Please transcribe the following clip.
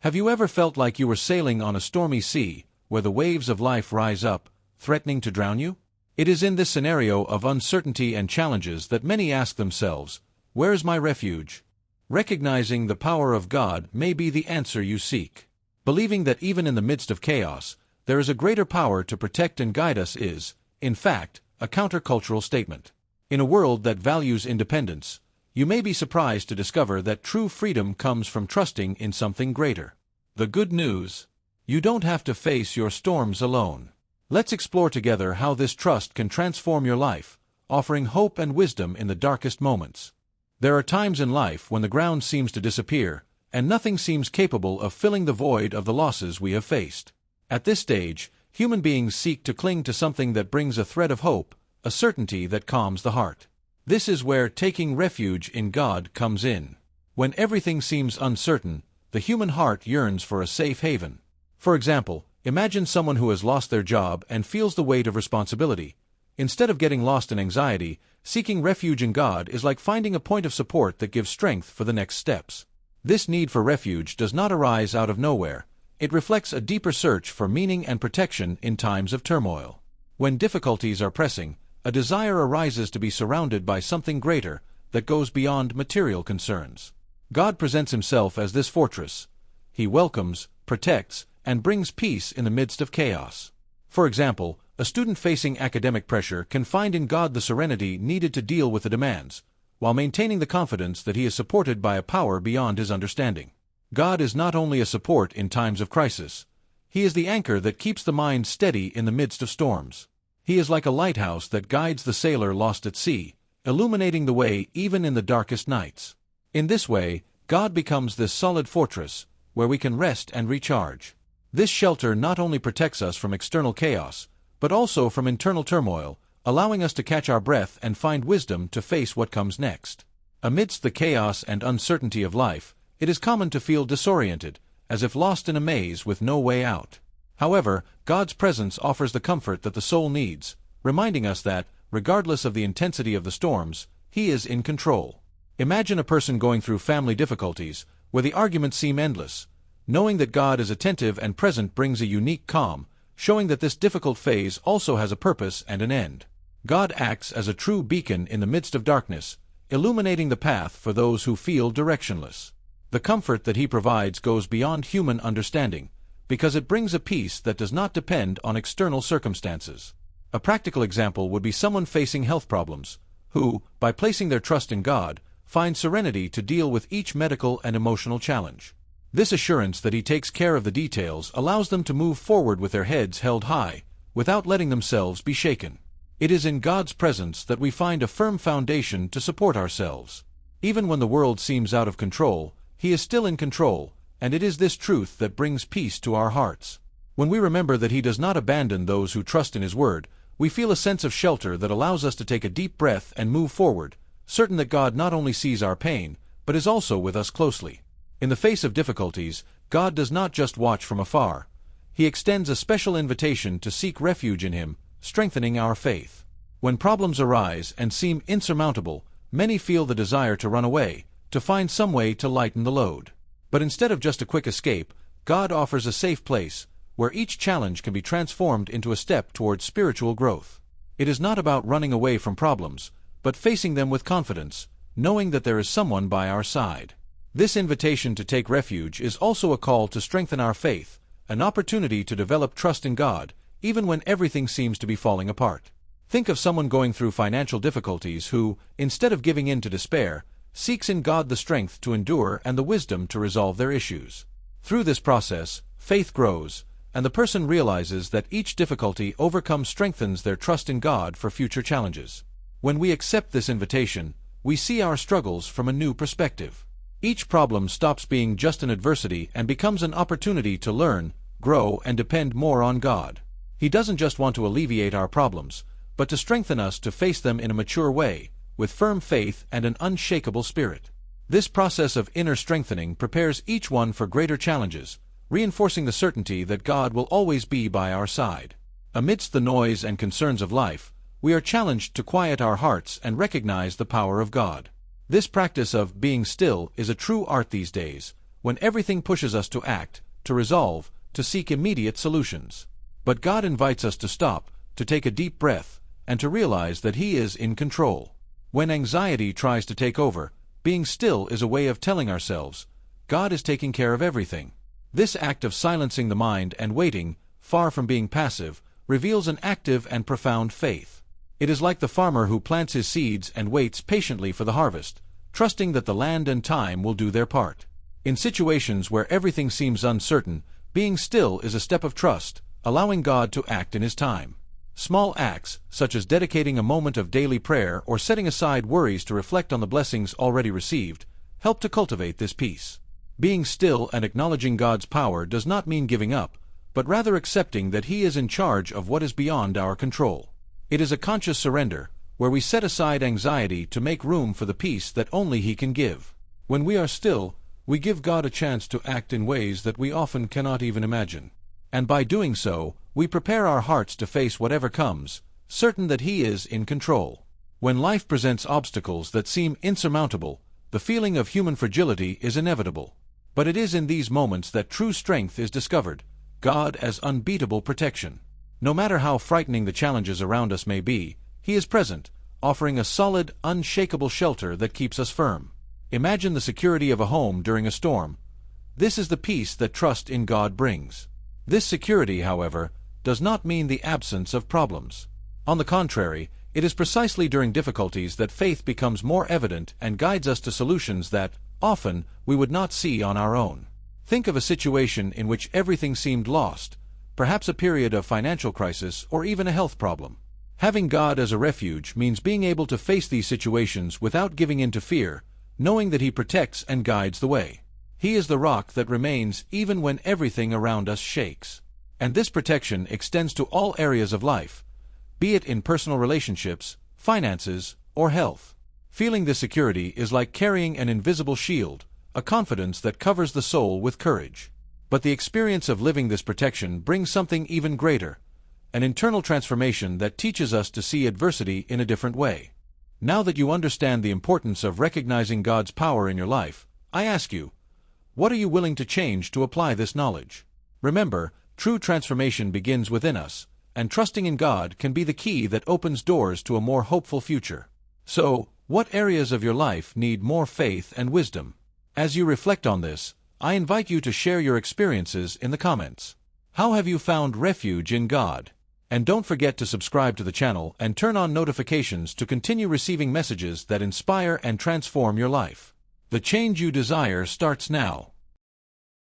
Have you ever felt like you were sailing on a stormy sea, where the waves of life rise up, threatening to drown you? It is in this scenario of uncertainty and challenges that many ask themselves, "Where is my refuge?" Recognizing the power of God may be the answer you seek. Believing that even in the midst of chaos, there is a greater power to protect and guide us is, in fact, a countercultural statement. In a world that values independence, you may be surprised to discover that true freedom comes from trusting in something greater. The good news: you don't have to face your storms alone. Let's explore together how this trust can transform your life, offering hope and wisdom in the darkest moments. There are times in life when the ground seems to disappear, and nothing seems capable of filling the void of the losses we have faced. At this stage, human beings seek to cling to something that brings a thread of hope, a certainty that calms the heart. This is where taking refuge in God comes in. When everything seems uncertain, the human heart yearns for a safe haven. For example, imagine someone who has lost their job and feels the weight of responsibility. Instead of getting lost in anxiety, seeking refuge in God is like finding a point of support that gives strength for the next steps. This need for refuge does not arise out of nowhere. It reflects a deeper search for meaning and protection in times of turmoil. When difficulties are pressing, a desire arises to be surrounded by something greater that goes beyond material concerns. God presents himself as this fortress. He welcomes, protects, and brings peace in the midst of chaos. For example, a student facing academic pressure can find in God the serenity needed to deal with the demands, while maintaining the confidence that he is supported by a power beyond his understanding. God is not only a support in times of crisis, he is the anchor that keeps the mind steady in the midst of storms. He is like a lighthouse that guides the sailor lost at sea, illuminating the way even in the darkest nights. In this way, God becomes this solid fortress, where we can rest and recharge. This shelter not only protects us from external chaos, but also from internal turmoil, allowing us to catch our breath and find wisdom to face what comes next. Amidst the chaos and uncertainty of life, it is common to feel disoriented, as if lost in a maze with no way out. However, God's presence offers the comfort that the soul needs, reminding us that, regardless of the intensity of the storms, he is in control. Imagine a person going through family difficulties, where the arguments seem endless. Knowing that God is attentive and present brings a unique calm, showing that this difficult phase also has a purpose and an end. God acts as a true beacon in the midst of darkness, illuminating the path for those who feel directionless. The comfort that he provides goes beyond human understanding, because it brings a peace that does not depend on external circumstances. A practical example would be someone facing health problems, who, by placing their trust in God, find serenity to deal with each medical and emotional challenge. This assurance that he takes care of the details allows them to move forward with their heads held high, without letting themselves be shaken. It is in God's presence that we find a firm foundation to support ourselves. Even when the world seems out of control, he is still in control, and it is this truth that brings peace to our hearts. When we remember that he does not abandon those who trust in his word, we feel a sense of shelter that allows us to take a deep breath and move forward, certain that God not only sees our pain, but is also with us closely. In the face of difficulties, God does not just watch from afar. He extends a special invitation to seek refuge in him, strengthening our faith. When problems arise and seem insurmountable, many feel the desire to run away, to find some way to lighten the load. But instead of just a quick escape, God offers a safe place, where each challenge can be transformed into a step towards spiritual growth. It is not about running away from problems, but facing them with confidence, knowing that there is someone by our side. This invitation to take refuge is also a call to strengthen our faith, an opportunity to develop trust in God, even when everything seems to be falling apart. Think of someone going through financial difficulties who, instead of giving in to despair, seeks in God the strength to endure and the wisdom to resolve their issues. Through this process, faith grows, and the person realizes that each difficulty overcome strengthens their trust in God for future challenges. When we accept this invitation, we see our struggles from a new perspective. Each problem stops being just an adversity and becomes an opportunity to learn, grow, and depend more on God. He doesn't just want to alleviate our problems, but to strengthen us to face them in a mature way, with firm faith and an unshakable spirit. This process of inner strengthening prepares each one for greater challenges, reinforcing the certainty that God will always be by our side. Amidst the noise and concerns of life, we are challenged to quiet our hearts and recognize the power of God. This practice of being still is a true art these days, when everything pushes us to act, to resolve, to seek immediate solutions. But God invites us to stop, to take a deep breath, and to realize that He is in control. When anxiety tries to take over, being still is a way of telling ourselves, God is taking care of everything. This act of silencing the mind and waiting, far from being passive, reveals an active and profound faith. It is like the farmer who plants his seeds and waits patiently for the harvest, trusting that the land and time will do their part. In situations where everything seems uncertain, being still is a step of trust, allowing God to act in His time. Small acts, such as dedicating a moment of daily prayer or setting aside worries to reflect on the blessings already received, help to cultivate this peace. Being still and acknowledging God's power does not mean giving up, but rather accepting that He is in charge of what is beyond our control. It is a conscious surrender, where we set aside anxiety to make room for the peace that only He can give. When we are still, we give God a chance to act in ways that we often cannot even imagine. And by doing so, we prepare our hearts to face whatever comes, certain that He is in control. When life presents obstacles that seem insurmountable, the feeling of human fragility is inevitable. But it is in these moments that true strength is discovered, God as unbeatable protection. No matter how frightening the challenges around us may be, He is present, offering a solid, unshakable shelter that keeps us firm. Imagine the security of a home during a storm. This is the peace that trust in God brings. This security, however, does not mean the absence of problems. On the contrary, it is precisely during difficulties that faith becomes more evident and guides us to solutions that, often, we would not see on our own. Think of a situation in which everything seemed lost, perhaps a period of financial crisis or even a health problem. Having God as a refuge means being able to face these situations without giving in to fear, knowing that He protects and guides the way. He is the rock that remains even when everything around us shakes. And this protection extends to all areas of life, be it in personal relationships, finances, or health. Feeling this security is like carrying an invisible shield, a confidence that covers the soul with courage. But the experience of living this protection brings something even greater, an internal transformation that teaches us to see adversity in a different way. Now that you understand the importance of recognizing God's power in your life, I ask you, what are you willing to change to apply this knowledge? Remember, true transformation begins within us, and trusting in God can be the key that opens doors to a more hopeful future. So, what areas of your life need more faith and wisdom? As you reflect on this, I invite you to share your experiences in the comments. How have you found refuge in God? And don't forget to subscribe to the channel and turn on notifications to continue receiving messages that inspire and transform your life. The change you desire starts now.